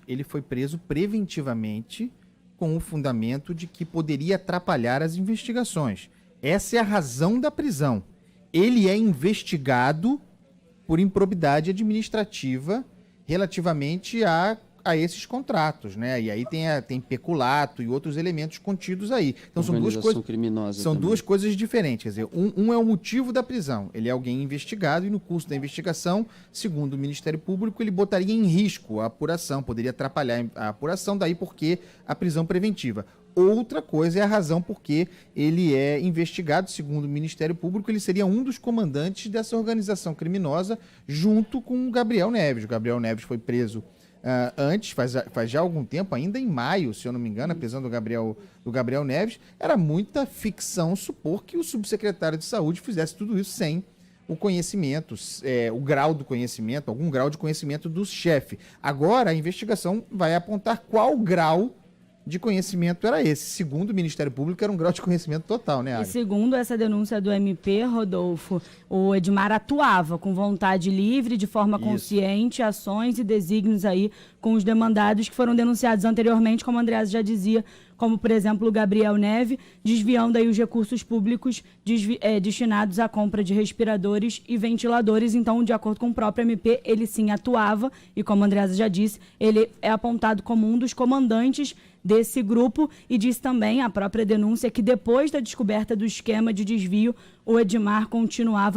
Ele foi preso preventivamente com o fundamento de que poderia atrapalhar as investigações. Essa é a razão da prisão. Ele é investigado por improbidade administrativa relativamente a esses contratos, né? E aí tem peculato e outros elementos contidos aí. Então são duas coisas diferentes. Quer dizer, um é o motivo da prisão. Ele é alguém investigado e no curso da investigação, segundo o Ministério Público, ele botaria em risco a apuração, poderia atrapalhar a apuração, daí porque a prisão preventiva. Outra coisa é a razão porque ele é investigado, segundo o Ministério Público, ele seria um dos comandantes dessa organização criminosa junto com o Gabriel Neves. O Gabriel Neves foi preso antes, faz já algum tempo, ainda em maio, se eu não me engano, a prisão do Gabriel Neves. Era muita ficção supor que o subsecretário de Saúde fizesse tudo isso sem o conhecimento, o grau do conhecimento, algum grau de conhecimento do chefe. Agora, a investigação vai apontar qual grau de conhecimento era esse. Segundo o Ministério Público, era um grau de conhecimento total, né, Ari? E segundo essa denúncia do MP, Rodolfo, o Edmar atuava com vontade livre, de forma consciente, ações e desígnios aí com os demandados que foram denunciados anteriormente, como o Andreasa já dizia, como, por exemplo, o Gabriel Neves, desviando aí os recursos públicos destinados à compra de respiradores e ventiladores. Então, de acordo com o próprio MP, ele sim atuava e, como a Andreasa já disse, ele é apontado como um dos comandantes desse grupo e diz também a própria denúncia que depois da descoberta do esquema de desvio, o Edmar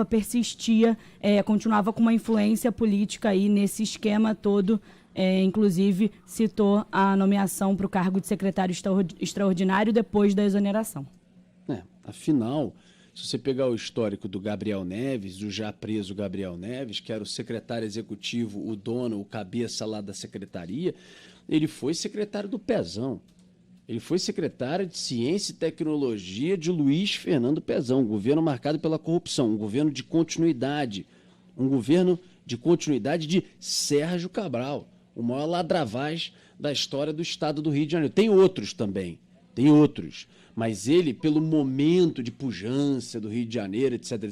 persistia, continuava com uma influência política aí nesse esquema todo. Inclusive, citou a nomeação para o cargo de secretário extraordinário depois da exoneração. Afinal, se você pegar o histórico do Gabriel Neves, do já preso Gabriel Neves, que era o secretário executivo, o dono, o cabeça lá da secretaria, ele foi secretário do Pezão. Ele foi secretário de Ciência e Tecnologia de Luiz Fernando Pezão, um governo marcado pela corrupção, um governo de continuidade de Sérgio Cabral, o maior ladravaz da história do estado do Rio de Janeiro. Tem outros também, mas ele, pelo momento de pujança do Rio de Janeiro, etc.,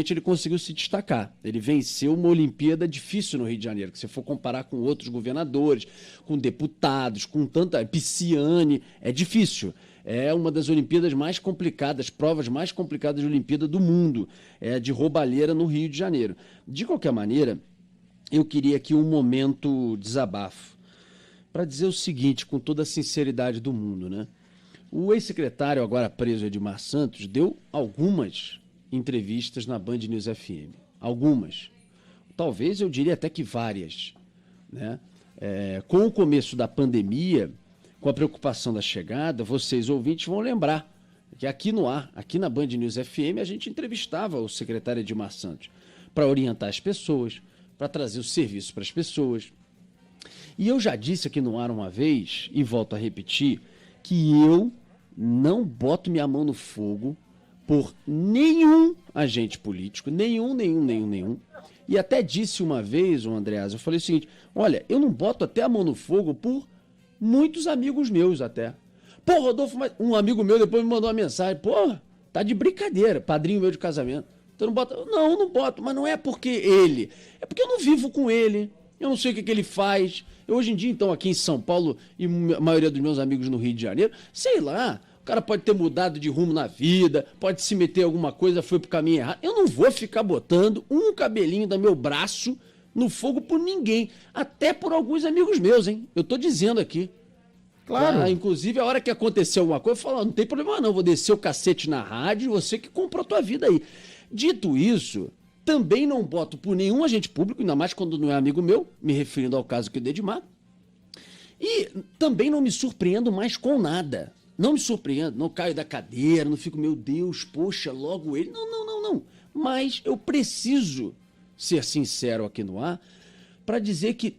ele conseguiu se destacar. Ele venceu uma Olimpíada difícil no Rio de Janeiro, que se for comparar com outros governadores, com deputados, com tanta Pisciani, é difícil. É uma das Olimpíadas mais complicadas, provas mais complicadas de Olimpíada do mundo, de roubalheira no Rio de Janeiro. De qualquer maneira, eu queria aqui um momento desabafo, para dizer o seguinte, com toda a sinceridade do mundo, né? O ex-secretário, agora preso, Edmar Santos, deu algumas entrevistas na Band News FM. Algumas. Talvez eu diria até que várias, né? Com o começo da pandemia, com a preocupação da chegada, vocês ouvintes vão lembrar que aqui no ar, aqui na Band News FM, a gente entrevistava o secretário Edmar Santos para orientar as pessoas, para trazer o serviço para as pessoas. E eu já disse aqui no ar uma vez, e volto a repetir, que eu não boto minha mão no fogo por nenhum agente político, nenhum. E até disse uma vez, o Andreasa, eu falei o seguinte, olha, eu não boto até a mão no fogo por muitos amigos meus até. Pô, Rodolfo, mas um amigo meu depois me mandou uma mensagem, pô, tá de brincadeira, padrinho meu de casamento. Então não bota, não boto, mas não é porque ele, é porque eu não vivo com ele, eu não sei o que ele faz. Eu, hoje em dia, então, aqui em São Paulo e a maioria dos meus amigos no Rio de Janeiro, sei lá, o cara pode ter mudado de rumo na vida, pode se meter em alguma coisa, foi pro caminho errado. Eu não vou ficar botando um cabelinho do meu braço no fogo por ninguém, até por alguns amigos meus, hein? Eu tô dizendo aqui. Claro. Inclusive, a hora que aconteceu alguma coisa, eu falo, não tem problema não, vou descer o cacete na rádio, você que comprou a tua vida aí. Dito isso, também não boto por nenhum agente público, ainda mais quando não é amigo meu, me referindo ao caso que do Edmar, e também não me surpreendo mais com nada. Não me surpreendo, não caio da cadeira, não fico, meu Deus, poxa, logo ele. Não. Mas eu preciso ser sincero aqui no ar para dizer que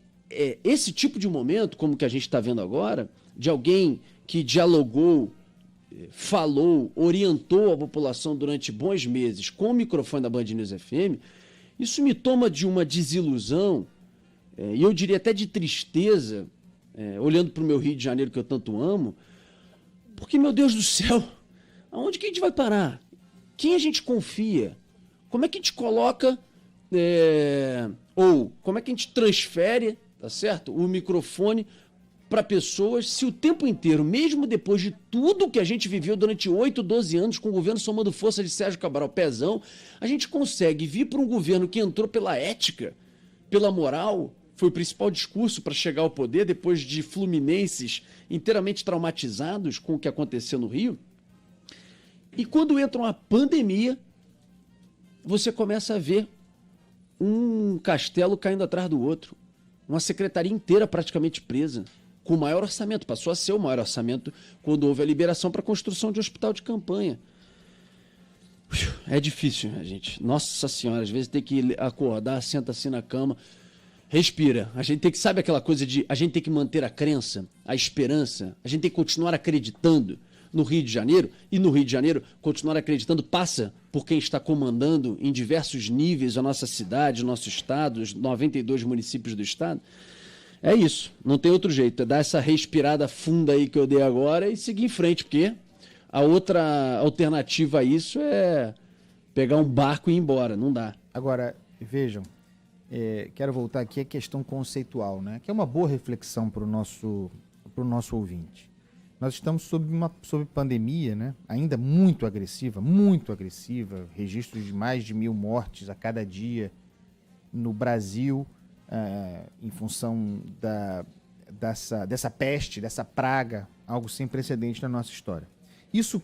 esse tipo de momento, como que a gente está vendo agora, de alguém que dialogou, falou, orientou a população durante bons meses com o microfone da Band News FM, isso me toma de uma desilusão, e eu diria até de tristeza, olhando para o meu Rio de Janeiro que eu tanto amo, porque, meu Deus do céu, aonde que a gente vai parar? Quem a gente confia? Como é que a gente coloca, ou como é que a gente transfere tá certo? O microfone para pessoas, se o tempo inteiro, mesmo depois de tudo que a gente viveu durante 8, 12 anos com o governo somando força de Sérgio Cabral Pezão, a gente consegue vir para um governo que entrou pela ética, pela moral, foi o principal discurso para chegar ao poder depois de fluminenses inteiramente traumatizados com o que aconteceu no Rio. E quando entra uma pandemia, você começa a ver um castelo caindo atrás do outro, uma secretaria inteira praticamente presa, com o maior orçamento, passou a ser o maior orçamento quando houve a liberação para a construção de hospital de campanha. É difícil, né, gente? Nossa Senhora, às vezes tem que acordar, senta assim na cama, respira. A gente tem que, sabe aquela coisa de, a gente tem que manter a crença, a esperança, a gente tem que continuar acreditando no Rio de Janeiro, e no Rio de Janeiro, continuar acreditando passa por quem está comandando em diversos níveis a nossa cidade, o nosso estado, os 92 municípios do estado. É isso, não tem outro jeito, é dar essa respirada funda aí que eu dei agora e seguir em frente, porque a outra alternativa a isso é pegar um barco e ir embora, não dá. Agora, vejam, quero voltar aqui à questão conceitual, né? Que é uma boa reflexão para o nosso ouvinte. Nós estamos sob pandemia, né? Ainda muito agressiva, registros de mais de 1.000 mortes a cada dia no Brasil, em função dessa peste, dessa praga, algo sem precedente na nossa história. Isso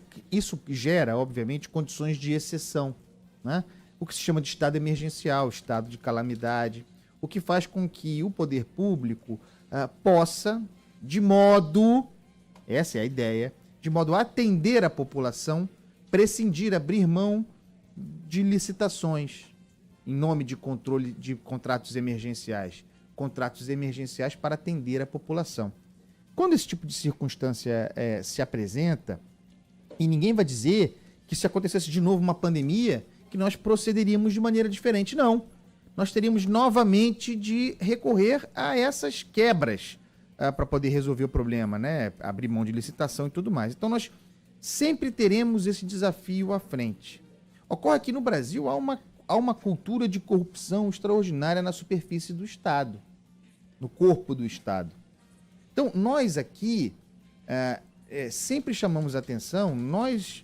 gera, obviamente, condições de exceção, né? O que se chama de estado emergencial, estado de calamidade, o que faz com que o poder público possa, essa é a ideia, de modo a atender a população, prescindir, abrir mão de licitações, em nome de controle de contratos emergenciais para atender a população. Quando esse tipo de circunstância se apresenta, e ninguém vai dizer que se acontecesse de novo uma pandemia, que nós procederíamos de maneira diferente. Não. Nós teríamos novamente de recorrer a essas quebras para poder resolver o problema, né? Abrir mão de licitação e tudo mais. Então nós sempre teremos esse desafio à frente. Ocorre que no Brasil há uma cultura de corrupção extraordinária na superfície do Estado, no corpo do Estado. Então, nós aqui sempre chamamos atenção,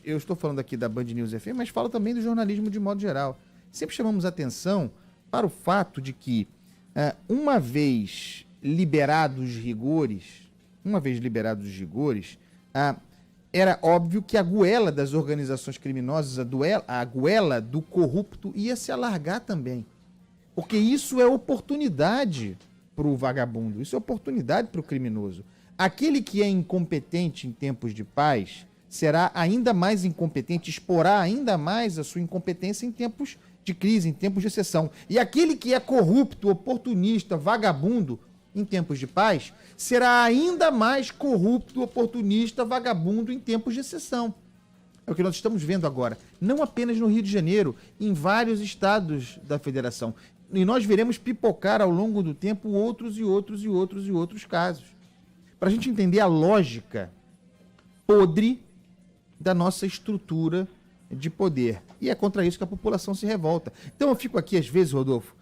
eu estou falando aqui da Band News FM, mas falo também do jornalismo de modo geral. Sempre chamamos atenção para o fato de que, uma vez liberados os rigores, era óbvio que a goela das organizações criminosas, a goela do corrupto ia se alargar também. Porque isso é oportunidade para o vagabundo, isso é oportunidade para o criminoso. Aquele que é incompetente em tempos de paz será ainda mais incompetente, exporá ainda mais a sua incompetência em tempos de crise, em tempos de exceção. E aquele que é corrupto, oportunista, vagabundo em tempos de paz será ainda mais corrupto, oportunista, vagabundo em tempos de exceção. É o que nós estamos vendo agora, não apenas no Rio de Janeiro, em vários estados da federação. E nós veremos pipocar ao longo do tempo outros casos. Para a gente entender a lógica podre da nossa estrutura de poder. E é contra isso que a população se revolta. Então eu fico aqui, às vezes, Rodolfo,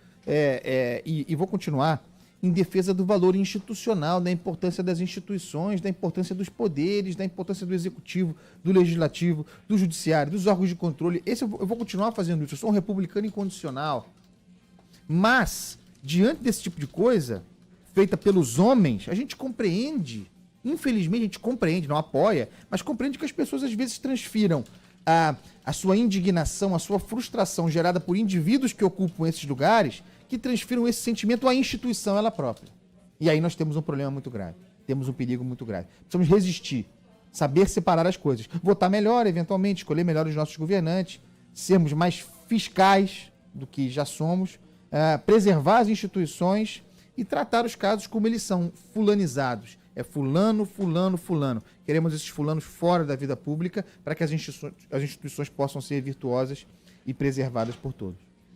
e vou continuar, em defesa do valor institucional, da importância das instituições, da importância dos poderes, da importância do executivo, do legislativo, do judiciário, dos órgãos de controle. Eu vou continuar fazendo isso. Eu sou um republicano incondicional. Mas, diante desse tipo de coisa, feita pelos homens, a gente compreende, infelizmente a gente compreende, não apoia, mas compreende que as pessoas às vezes transfiram a sua indignação, a sua frustração gerada por indivíduos que ocupam esses lugares, que transfiram esse sentimento à instituição ela própria. E aí nós temos um problema muito grave, temos um perigo muito grave. Precisamos resistir, saber separar as coisas, votar melhor, eventualmente, escolher melhor os nossos governantes, sermos mais fiscais do que já somos, preservar as instituições e tratar os casos como eles são, fulanizados. É fulano, fulano, fulano. Queremos esses fulanos fora da vida pública para que as instituições possam ser virtuosas e preservadas por todos.